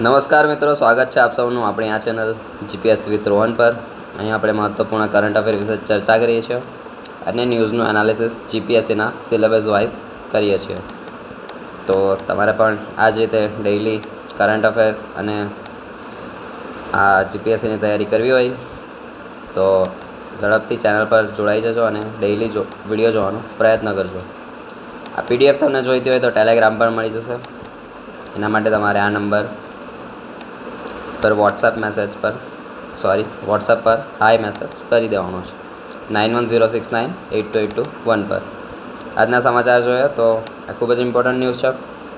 નમસ્કાર મિત્રો, સ્વાગત છે આપ સૌનું આપણી આ ચેનલ જીપીએસ વિથ રોહન પર. અહીં આપણે મહત્ત્વપૂર્ણ કરંટ અફેર વિશે ચર્ચા કરીએ છીએ અને ન્યૂઝનું એનાલિસિસ જીપીએસસીના સિલેબસ વાઇઝ કરીએ છીએ. તો તમારે પણ આ જ રીતે ડેઇલી કરંટ અફેર અને આ જીપીએસસીની તૈયારી કરવી હોય તો ઝડપથી ચેનલ પર જોડાઈ જજો અને ડેઇલી વિડીયો જોવાનો પ્રયત્ન કરજો. આ પીડીએફ તમને જોઈતી હોય તો ટેલિગ્રામ પર મળી જશે. એના માટે તમારે આ નંબર પર વોટ્સઅપ પર હાય મેસેજ કરી દેવાનો છે 9106982821 પર. આજના સમાચાર જોઈએ તો આ ખૂબ જ ઇમ્પોર્ટન્ટ ન્યૂઝ છે.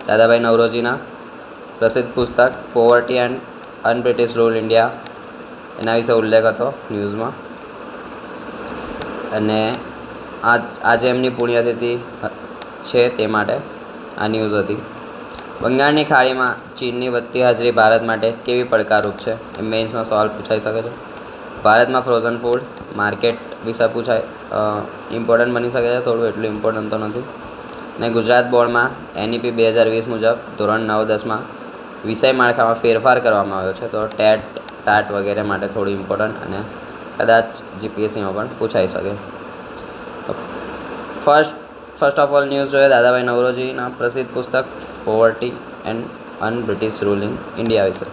દાદાભાઈ નવરોજીના પ્રસિદ્ધ પુસ્તક poverty and unBritish rule India એના વિશે ઉલ્લેખ હતો ન્યૂઝમાં. અને આજે એમની પુણ્યતિથિ છે તે માટે આ ન્યૂઝ હતી. બંગાળની ખાડીમાં ચીનની વધતી હાજરી ભારત માટે કેવી પડકારરૂપ છે એ મેઇન્સનો સવાલ પૂછાઈ શકે છે. ભારતમાં ફ્રોઝન ફૂડ માર્કેટ વિશે ઇમ્પોર્ટન્ટ બની શકે છે, થોડું એટલું ઇમ્પોર્ટન્ટ તો નથી. ને ગુજરાત બોર્ડમાં NEP 2020 મુજબ ધોરણ 9-10માં વિષય માળખામાં ફેરફાર કરવામાં આવ્યો છે, તો ટેટ ટાટ વગેરે માટે થોડું ઇમ્પોર્ટન્ટ અને કદાચ જીપીએસસીમાં પણ પૂછાઈ શકે. ફર્સ્ટ ઓફ ઓલ ન્યૂઝ જોઈએ દાદાભાઈ નવરોજીના પ્રસિદ્ધ પુસ્તક poverty and unBritish rule in India વિશે.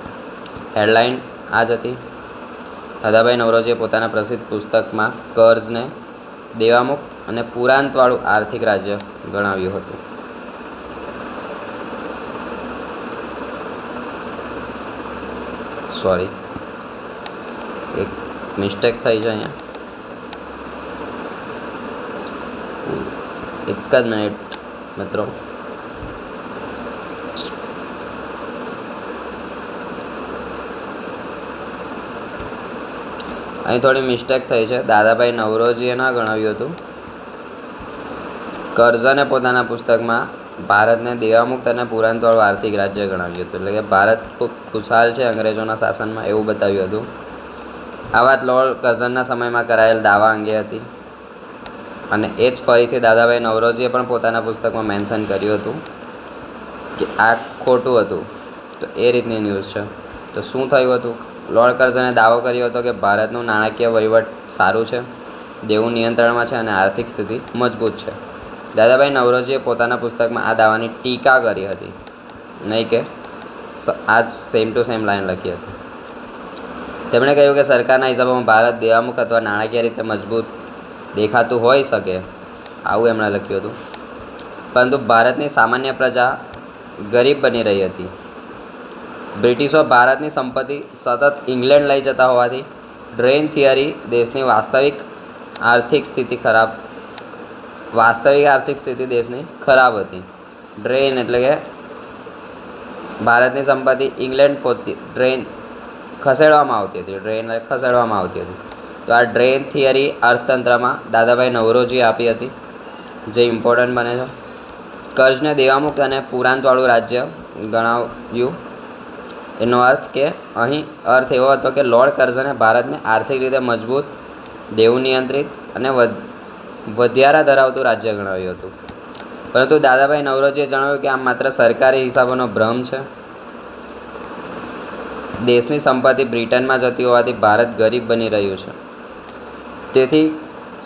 હેડલાઇન આ જ હતી. દાદાભાઈ નવરોજીએ પોતાના પ્રસિદ્ધ પુસ્તકમાં કર્જને દેવામુક્ત અને પુરાંતવાળું આર્થિક રાજ્ય ગણાવ્યું હતું. સોરી, એક મિસ્ટેક થઈ છે અહીંયા. એક જ મિનિટ મિત્રો. અહીં થોડી મિસ્ટેક થઈ છે. દાદાભાઈ નવરોજીએ ના ગણાવ્યું હતું. કર્જને પોતાના પુસ્તકમાં ભારતને દેવામુક્ત અને પુરાંતવાળું આર્થિક રાજ્ય ગણાવ્યું હતું. એટલે કે ભારત ખૂબ ખુશહાલ છે અંગ્રેજોના શાસનમાં એવું બતાવ્યું હતું. આ વાત લોર્ડ કર્ઝનના સમયમાં કરાયેલ દાવા અંગે હતી અને એ જ ફરીથી દાદાભાઈ નવરોજીએ પણ પોતાના પુસ્તકમાં મેન્શન કર્યું હતું કે આ ખોટું હતું. તો એ રીતની ન્યૂઝ છે. તો શું થયું હતું? લોર્ડ કર્ઝને દાવો કર્યો હતો કે ભારતનું નાણાકીય વહીવટ સારું છે, દેવું નિયંત્રણમાં છે અને આર્થિક સ્થિતિ મજબૂત છે. દાદાભાઈ નવરોજીએ પોતાના પુસ્તકમાં આ દાવાની ટીકા કરી હતી, નહીં કે આ જ સેમ ટુ સેમ લાઈન લખી હતી. તેમણે કહ્યું કે સરકારના હિસાબોમાં ભારત દેવામુખ અથવા નાણાકીય રીતે મજબૂત દેખાતું હોઈ શકે, આવું એમણે લખ્યું હતું. પરંતુ ભારતની સામાન્ય પ્રજા ગરીબ બની રહી હતી. બ્રિટિશો ભારતની સંપત્તિ સતત ઇંગ્લેન્ડ લઈ જતા હોવાથી ડ્રેન થિયરી દેશની વાસ્તવિક આર્થિક સ્થિતિ દેશની ખરાબ હતી. ડ્રેન એટલે કે ભારતની સંપત્તિ ઇંગ્લેન્ડ પહોંચતી ડ્રેન ખસેડવામાં આવતી હતી. તો આ ડ્રેન થિયરી અર્થતંત્રમાં દાદાભાઈ નવરોજીએ આપી હતી, જે ઇમ્પોર્ટન્ટ બને છે. કર્જને દેવામુક્ત અને પુરાંતવાળું રાજ્ય ગણાવ્યું. એનો અર્થ એવો હતો કે લોર્ડ કર્ઝને ભારતને આર્થિક રીતે મજબૂત, દેવું નિયંત્રિત અને વધ્યારા ધરાવતું રાજ્ય ગણાવ્યું હતું. પરંતુ દાદાભાઈ નવરોજીએ જણાવ્યું કે આ માત્ર સરકારી હિસાબોનો ભ્રમ છે. દેશની સંપત્તિ બ્રિટનમાં જતી હોવાથી ભારત ગરીબ બની રહ્યું છે. તેથી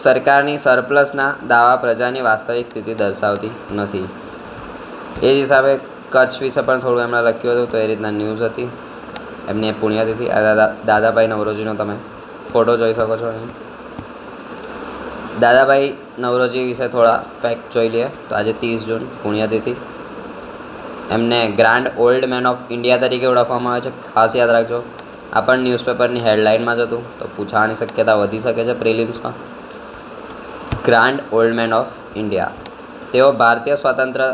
સરકારની સરપ્લસના દાવા પ્રજાની વાસ્તવિક સ્થિતિ દર્શાવતી નથી. એ જ હિસાબે કચ્છ વિશે પણ થોડું એમણે લખ્યું હતું. તો એ રીતના ન્યૂઝ હતી. એમની પુણ્યતિથિ દાદાભાઈ નવરોજીનો તમે ફોટો જોઈ શકો છો અહીં. દાદાભાઈ નવરોજી વિશે થોડા ફેક્ટ જોઈ લઈએ. તો આજે 30 જૂન પુણ્યતિથિ. એમને grand old man of India તરીકે ઓળખવામાં આવે છે, ખાસ યાદ રાખજો. આ પણ ન્યૂઝપેપરની હેડલાઇનમાં જ હતું, તો પૂછવાની શક્યતા વધી શકે છે પ્રિલિમ્સમાં. Grand old man of India. તેઓ ભારતીય સ્વાતંત્ર્ય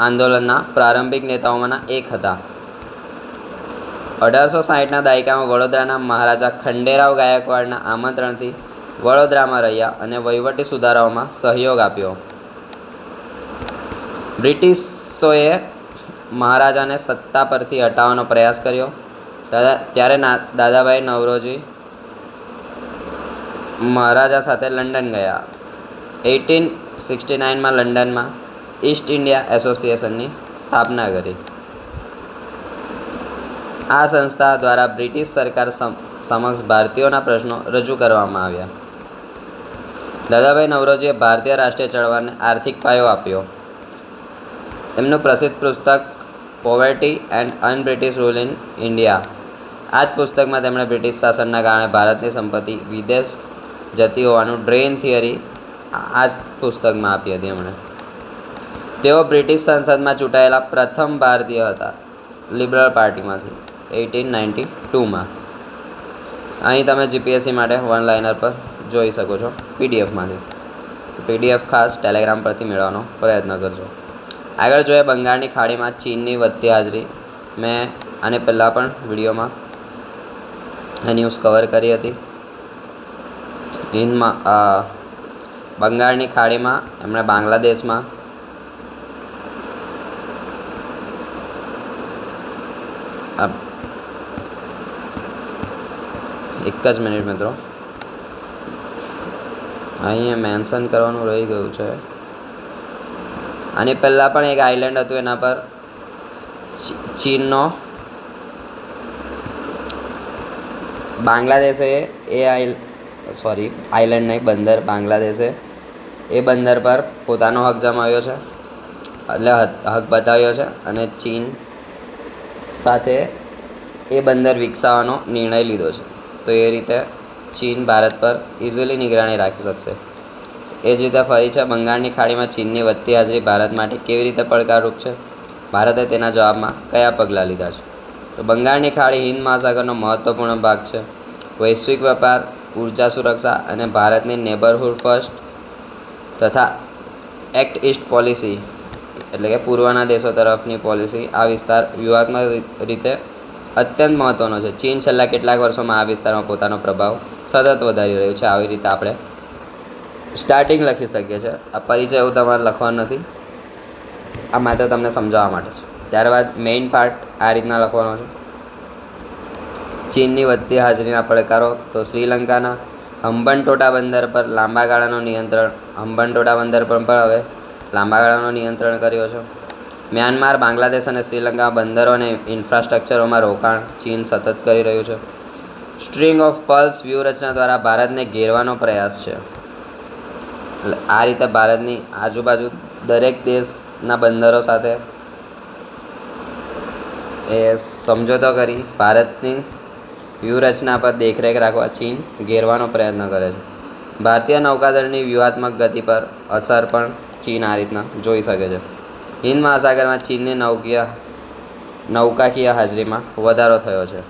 આંદોલનના પ્રારંભિક નેતાઓમાંના એક હતા. 1860ના દાયકામાં વડોદરાના મહારાજા ખંડેરાવ ગાયકવાડના આમંત્રણથી વડોદરામાં રહ્યા અને વહીવટી સુધારાઓમાં સહયોગ આપ્યો. બ્રિટિશોએ મહારાજાને સત્તા પરથી હટાવવાનો પ્રયાસ કર્યો. ત્યારે દાદાભાઈ નવરોજી મહારાજા સાથે લંડન ગયા. 1869માં લંડનમાં ઈસ્ટ ઇન્ડિયા એસોસિએશનની સ્થાપના કરી. આ સંસ્થા દ્વારા બ્રિટિશ સરકાર સમક્ષ ભારતીયોના પ્રશ્નો રજૂ કરવામાં આવ્યા. દાદાભાઈ નવરોજીએ ભારતીય રાષ્ટ્રીય ચળવળને આર્થિક પાયો આપ્યો. એમનું પ્રસિદ્ધ પુસ્તક poverty and unBritish rule in India. આ જ પુસ્તકમાં તેમણે બ્રિટિશ શાસનના કારણે ભારતની સંપત્તિ વિદેશ જતી હોવાનું ડ્રેન થિયરી આ જ પુસ્તકમાં આપી હતી એમણે. તેઓ બ્રિટિશ સંસદમાં ચૂંટાયેલા પ્રથમ ભારતીય હતા, લિબરલ પાર્ટીમાંથી 1892માં. અહીં તમે જીપીએસસી માટે વન લાઇનર પર જોઈ શકો છો પીડીએફમાંથી. પીડીએફ ખાસ ટેલિગ્રામ પરથી મેળવવાનો પ્રયત્ન કરજો. આગળ જોઈએ બંગાળની ખાડીમાં ચીનની વધતી હાજરી. મેં આને પહેલાં પણ વિડીયોમાં આ ન્યૂઝ કવર કરી હતી. હિન્દમાં બંગાળની ખાડીમાં એમણે બાંગ્લાદેશમાં એક જ મિનિટ મિત્રો, અહીં મેન્શન કરવાનું રહી ગયું છે. આની પહેલાં પણ એક આઇલેન્ડ હતું, એના પર ચીનનો બાંગ્લાદેશે આઇલેન્ડ નહીં, બંદર બાંગ્લાદેશે એ બંદર પર પોતાનો હક જમાવ્યો છે, એટલે હક બતાવ્યો છે અને ચીન સાથે એ બંદર વિકસાવવાનો નિર્ણય લીધો છે. તો એ રીતે ચીન ભારત પર ઇઝીલી નિગરાણી રાખી શકશે. એ જ રીતે ફરી છે બંગાળની ખાડીમાં ચીનની વધતી હાજરી ભારત માટે કેવી રીતે પડકારરૂપ છે, ભારતે તેના જવાબમાં કયા પગલાં લીધા છે. તો બંગાળની ખાડી હિન્દ મહાસાગરનો મહત્વપૂર્ણ ભાગ છે. વૈશ્વિક વેપાર, ઉર્જા સુરક્ષા અને ભારતની નેબરહુડ ફર્સ્ટ તથા એક્ટ ઈસ્ટ પોલિસી એટલે કે પૂર્વના દેશો તરફની પોલિસી આ વિસ્તાર વ્યૂહાત્મક રીતે અત્યંત મહત્ત્વનો છે. ચીન છેલ્લા કેટલાક વર્ષોમાં આ વિસ્તારમાં પોતાનો પ્રભાવ સતત વધારી રહ્યું છે. આવી રીતે આપણે સ્ટાર્ટિંગ લખી શકીએ છીએ. આ પરિચય એવું તમારે લખવાનું નથી, આ માત્ર તમને સમજાવવા માટે છે. ત્યારબાદ મેઇન પાર્ટ આ રીતના લખવાનો છે. ચીનની વધતી હાજરીના પડકારો. તો શ્રીલંકાના હંબનટોટા બંદર પર લાંબા ગાળાનો નિયંત્રણ, હંબનટોટા બંદર પર પણ હવે લાંબા ગાળાનો નિયંત્રણ કર્યો છે. મ્યાનમાર, બાંગ્લાદેશ અને શ્રીલંકામાં બંદરો અને ઇન્ફ્રાસ્ટ્રક્ચરોમાં રોકાણ ચીન સતત કરી રહ્યું છે. સ્ટ્રિંગ ઓફ પર્લ્સ વ્યૂહરચના દ્વારા ભારતને ઘેરવાનો પ્રયાસ છે. આ રીતે ભારતની આજુબાજુ દરેક દેશના બંદરો સાથે એ સમજૂતો કરી ભારતની વ્યૂહરચના પર દેખરેખ રાખવા ચીન ઘેરવાનો પ્રયત્ન કરે છે. ભારતીય નૌકાદળની વ્યૂહાત્મક ગતિ પર અસર પણ ચીન આ રીતના જોઈ શકે છે. હિન્દ મહાસાગરમાં ચીનની નૌકાકીય હાજરીમાં વધારો થયો છે.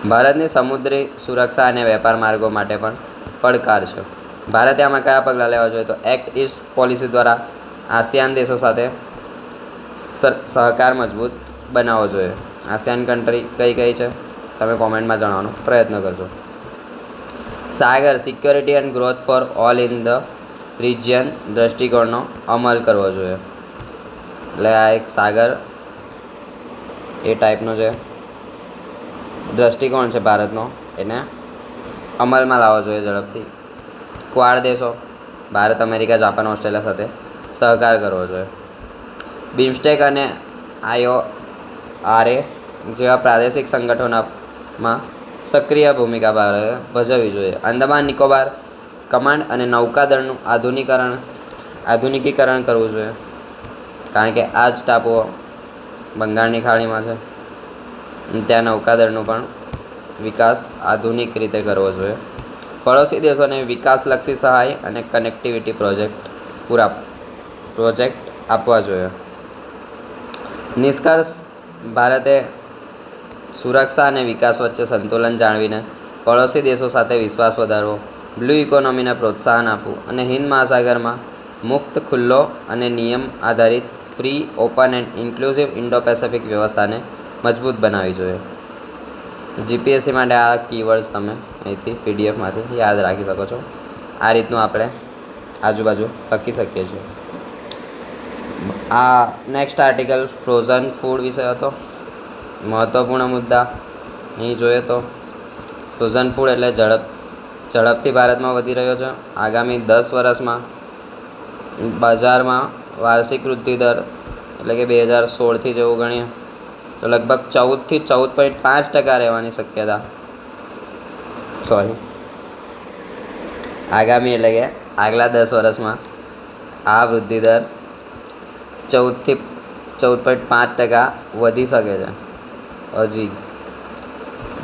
ભારતની સમુદ્રી સુરક્ષા અને વેપાર માર્ગો માટે પણ પડકાર છે. ભારતે આમાં કયા પગલાં લેવા જોઈએ? તો એક્ટ ઈસ્ટ પોલિસી દ્વારા આસિયાન દેશો સાથે સહકાર મજબૂત બનાવવો જોઈએ. આસિયાન કન્ટ્રી કઈ કઈ છે તમે કોમેન્ટમાં જણાવવાનો પ્રયત્ન કરજો. Sagar security and growth for all in the region દ્રષ્ટિકોણનો અમલ કરવો જોઈએ. એટલે આ એક સાગર એ ટાઈપનો જે દ્રષ્ટિકોણ છે ભારતનો, એને અમલમાં લાવવો જોઈએ ઝડપથી. ક્વાડ દેશો ભારત, અમેરિકા, જાપાન, ઓસ્ટ્રેલિયા સાથે સહકાર કરવો જોઈએ. બિમસ્ટેક અને IORA જેવા પ્રાદેશિક સંગઠનોમાં સક્રિય ભૂમિકા ભારતે ભજવવી જોઈએ. અંદમાન નિકોબાર કમાન્ડ અને નૌકાદળનું આધુનિકીકરણ કરવું જોઈએ, કારણ કે આ જ ટાપુઓ બંગાળની ખાડીમાં છે. ત્યાં નૌકાદળનું પણ વિકાસ આધુનિક રીતે કરવો જોઈએ. પડોશી દેશોને વિકાસલક્ષી સહાય અને કનેક્ટિવિટી પ્રોજેક્ટ આપવા જોઈએ. નિષ્કર્ષ, ભારતે સુરક્ષા અને વિકાસ વચ્ચે સંતુલન જાળવીને પડોશી દેશો સાથે વિશ્વાસ વધારવો, બ્લુ ઇકોનોમીને પ્રોત્સાહન આપવું અને હિન્દ મહાસાગરમાં મુક્ત, ખુલ્લો અને નિયમ આધારિત free, open end inclusive Indo Pacific વ્યવસ્થાને મજબૂત બનાવવી જોઈએ. જીપીએસસી માટે આ કીવર્ડ્સ તમે અહીંથી પીડીએફમાંથી યાદ રાખી શકો છો. આ રીતનું આપણે આજુબાજુ લખી શકીએ છીએ. આ નેક્સ્ટ આર્ટિકલ ફ્રોઝન ફૂડ વિશે હતો. મહત્ત્વપૂર્ણ મુદ્દા અહીં જોઈએ તો ફ્રોઝન ફૂડ એટલે ઝડપથી ભારતમાં વધી રહ્યો છે. આગામી 10 વર્ષમાં બજારમાં વાર્ષિક વૃદ્ધિ દર એટલે કે 2016થી જેવું ગણીએ તો લગભગ 14થી 14.5% રહેવાની શક્યતા. આગામી એટલે કે આગલા 10 વર્ષમાં આ વૃદ્ધિ દર 14થી 14.5% વધી શકે છે હજી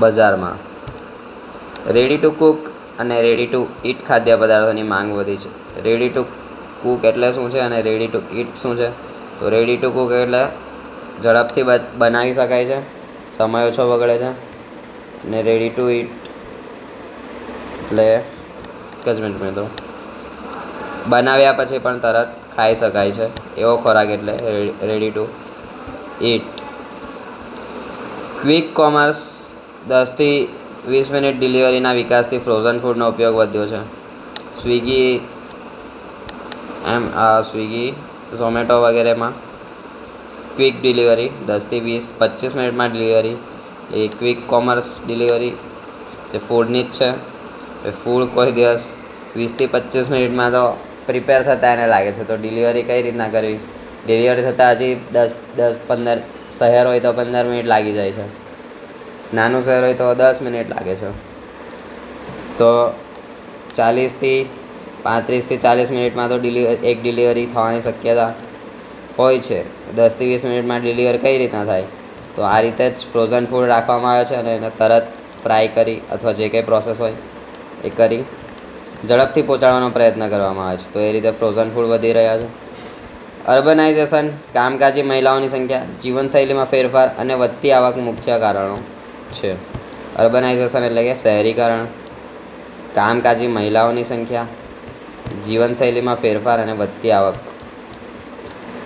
બજારમાં. રેડી ટુ કુક અને રેડી ટુ ઇટ ખાદ્ય પદાર્થોની માંગ વધી છે. રેડી ટુ કુક એટલે શું છે અને રેડી ટુ ઇટ શું છે? તો રેડી ટુ કુક એટલે ઝડપથી બનાવી શકાય છે, સમય ઓછો બગડે છે. અને રેડી ટુ ઇટ એટલે એક જ મિનિટ મિત્રો, બનાવ્યા પછી પણ તરત ખાઈ શકાય છે એવો ખોરાક એટલે ready to eat. Quick commerce 10થી 20 મિનિટ ડિલિવરીના વિકાસથી ફ્રોઝન ફૂડનો ઉપયોગ વધ્યો છે. સ્વિગી ઝોમેટો વગેરેમાં ક્વિક ડિલિવરી 10થી 25 મિનિટમાં ડિલિવરી એ ક્વિક કોમર્સ ડિલિવરી જે ફૂડની જ છે. એ ફૂડ કોઈ દિવસ 20થી 25 મિનિટમાં તો પ્રિપેર થતાં એને લાગે છે, તો ડિલિવરી કઈ રીતના કરવી? ડિલિવરી થતાં હજી 10-15 શહેર હોય તો 15 મિનિટ લાગી જાય છે, નાનું શહેર હોય તો 10 મિનિટ લાગે છે. તો 35-40 મિનિટમાં તો એક ડિલિવરી થવાની શક્યતા હોય છે. 10થી 20 મિનિટમાં ડિલિવર કઈ રીતના થાય? તો આ રીતે જ ફ્રોઝન ફૂડ રાખવામાં આવે છે અને એને તરત ફ્રાય કરી અથવા જે કંઈ પ્રોસેસ હોય એ કરી ઝડપથી પહોંચાડવાનો પ્રયત્ન કરવામાં આવે છે. તો એ રીતે ફ્રોઝન ફૂડ વધી રહ્યા છે. અર્બનાઇઝેશન, કામકાજી મહિલાઓની સંખ્યા, જીવનશૈલીમાં ફેરફાર અને વધતી આવક મુખ્ય કારણો છે. અર્બનાઇઝેશન એટલે કે શહેરીકરણ, કામકાજી મહિલાઓની સંખ્યા, જીવનશૈલીમાં ફેરફાર અને વધતી આવક.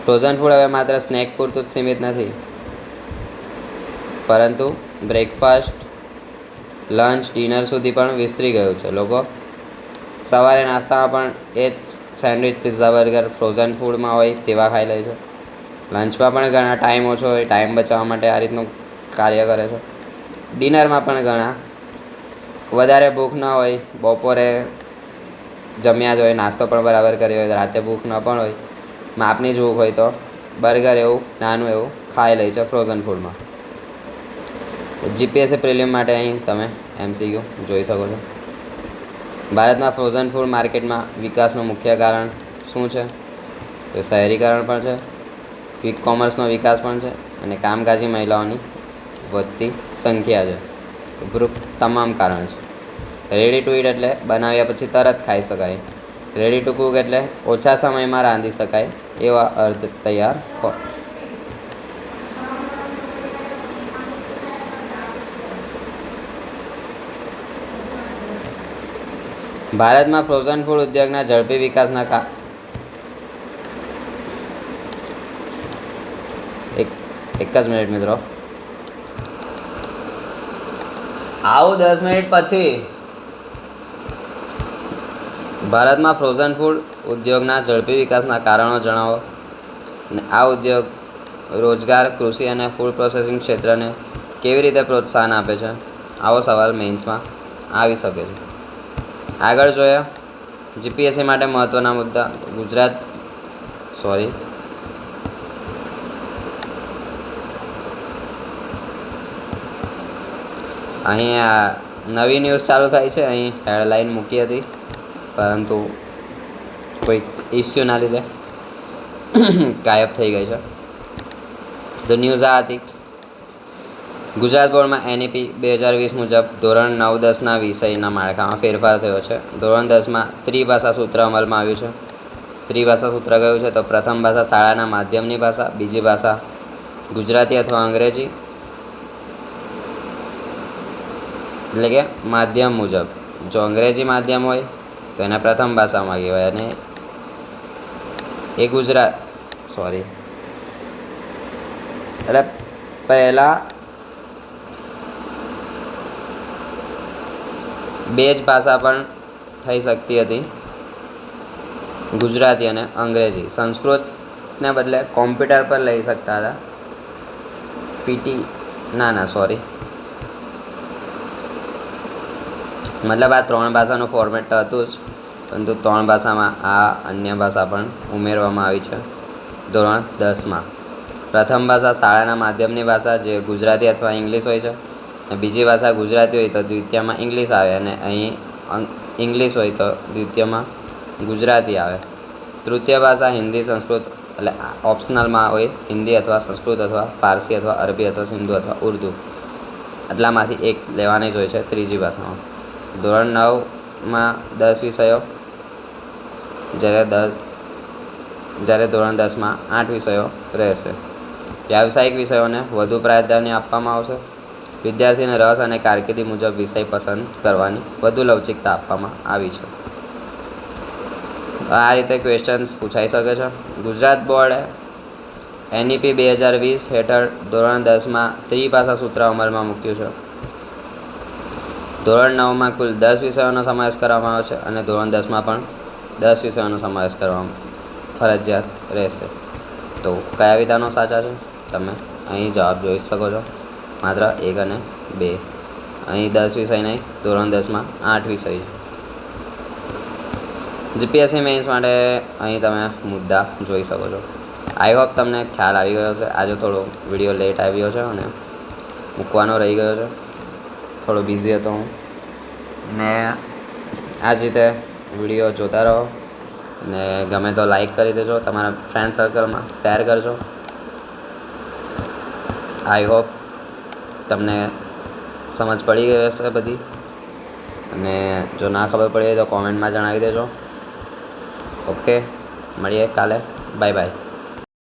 ફ્રોઝન ફૂડ હવે માત્ર સ્નેક પૂરતું જ સીમિત નથી, પરંતુ બ્રેકફાસ્ટ, લંચ, ડિનર સુધી પણ વિસ્તરી ગયું છે. લોકો સવારે નાસ્તામાં પણ એ જ સેન્ડવિચ, પિઝા, બર્ગર ફ્રોઝન ફૂડમાં હોય તેવા ખાઈ લે છે. લંચમાં પણ ઘણા ટાઈમ ઓછો હોય, ટાઈમ બચાવવા માટે આ રીતનું કાર્ય કરે છે. ડિનરમાં પણ ઘણા વધારે ભૂખ ન હોય, બપોરે જમ્યા જ હોય, નાસ્તો પણ બરાબર કર્યો હોય, રાતે ભૂખ ન પણ હોય, માપની જ ભૂખ હોય તો બર્ગર એવું નાનું એવું ખાઈ લે છે ફ્રોઝન ફૂડમાં. જીપીએસસી પ્રિલિમ માટે અહીં તમે MCQ જોઈ શકો છો. ભારતમાં ફ્રોઝન ફૂડ માર્કેટમાં વિકાસનું મુખ્ય કારણ શું છે? તો શહેરીકરણ પણ છે, ક્વિક કોમર્સનો વિકાસ પણ છે અને કામકાજી મહિલાઓની વધતી સંખ્યા છે. ઉપરોક્ત તમામ કારણ છે. રેડી ટુ ઇટ એટલે બનાવ્યા પછી તરત ખાઈ શકાય. રેડી ટુ કુક એટલે ઓછા સમયમાં રાંધી શકાય એવા અર્ધ તૈયાર ખોરાક. ભારતમાં ફ્રોઝન ફૂડ ઉદ્યોગના ઝડપી વિકાસના એક જ મિનિટ મિત્રો, આવું 10 મિનિટ પછી. ભારતમાં ફ્રોઝન ફૂડ ઉદ્યોગના ઝડપી વિકાસના કારણો જણાવો. અને આ ઉદ્યોગ રોજગાર, કૃષિ અને ફૂડ પ્રોસેસિંગ ક્ષેત્રને કેવી રીતે પ્રોત્સાહન આપે છે? આવો સવાલ મેઇન્સમાં આવી શકે છે. આગળ જોઈએ જીપીએસસી માટે મહત્ત્વના મુદ્દા. અહીં નવી ન્યૂઝ ચાલુ થાય છે. અહીં હેડલાઇન મૂકી હતી, પરંતુ કોઈક ઇસ્યુના લીધે ગાયબ થઈ ગઈ છે. તો ન્યૂઝ આ હતી: ગુજરાત બોર્ડમાં NEP 2020 મુજબ ધોરણ 9-10ના વિષયના માળખામાં ફેરફાર થયો છે. ધોરણ 10માં ત્રિભાષા સૂત્ર અમલમાં આવ્યું છે. ત્રિભાષા સૂત્ર કયું છે? તો પ્રથમ ભાષા શાળાના માધ્યમની ભાષા, બીજી ભાષા ગુજરાતી અથવા અંગ્રેજી, એટલે કે માધ્યમ મુજબ. જો અંગ્રેજી માધ્યમ હોય તો એને પ્રથમ ભાષામાં કહેવાય અને એ એટલે પહેલાં બે જ ભાષા પણ થઈ શકતી હતી, ગુજરાતી અને અંગ્રેજી. સંસ્કૃતને બદલે કોમ્પ્યુટર પર લઈ શકતા હતા. મતલબ આ 3 ભાષાનું ફોર્મેટ તો હતું જ, પરંતુ 3 ભાષામાં આ અન્ય ભાષા પણ ઉમેરવામાં આવી છે ધોરણ 10માં. પ્રથમ ભાષા શાળાના માધ્યમની ભાષા જે ગુજરાતી અથવા ઇંગ્લિશ હોય છે, અને બીજી ભાષા ગુજરાતી હોય તો દ્વિતીયમાં ઇંગ્લિશ આવે, અને અહીં ઇંગ્લિશ હોય તો દ્વિતીયમાં ગુજરાતી આવે. તૃતીય ભાષા હિન્દી સંસ્કૃત એટલે ઓપ્શનલમાં હોય હિન્દી અથવા સંસ્કૃત અથવા ફારસી અથવા અરબી અથવા સિંધુ અથવા ઉર્દુ, આટલામાંથી એક લેવાની જ હોય છે ત્રીજી ભાષામાં. ધોરણ 9માં 10 વિષયો, જ્યારે ધોરણ 10માં 8 વિષયો રહેશે. વ્યાવસાયિક વિષયોને વધુ પ્રાધાન્ય આપવામાં આવશે. વિદ્યાર્થીને રસ અને કારકિર્દી મુજબ વિષય પસંદ કરવાની વધુ લવચિકતા આપવામાં આવી છે. આ રીતે ક્વેશ્ચન પૂછાઈ શકે છે. ગુજરાત બોર્ડે NEP 2020 હેઠળ ધોરણ 10માં ત્રિભાષા સૂત્ર અમલમાં મૂક્યું છે. ધોરણ 9માં કુલ 10 વિષયોનો સમાવેશ કરવામાં આવ્યો છે, અને ધોરણ 10માં પણ 10 વિષયોનો સમાવેશ કરવામાં ફરજિયાત રહેશે. તો કયા વિધાનો સાચા છે તમે અહીં જવાબ જોઈ શકો છો. માત્ર 1 અને 2. અહીં 10 વિષય નહીં, ધોરણ 10માં 8 વિષય. GPSC મેઇન્સ માટે અહીં તમે મુદ્દા જોઈ શકો છો. આઈ હોપ તમને ખ્યાલ આવી ગયો છે. આજે થોડો વિડીયો લેટ આવ્યો છે અને મૂકવાનો રહી ગયો છે, થોડો બિઝી હતો હું. ને આ જ રીતે વિડીયો જોતા રહો, ને ગમે તો લાઈક કરી દેજો, તમારા ફ્રેન્ડ સર્કલમાં શેર કરજો. આઈ હોપ તમને સમજ પડી ગઈ હશે બધી, અને જો ના ખબર પડી હોય તો કોમેન્ટમાં જણાવી દેજો. ઓકે, મળીએ કાલે. Bye bye.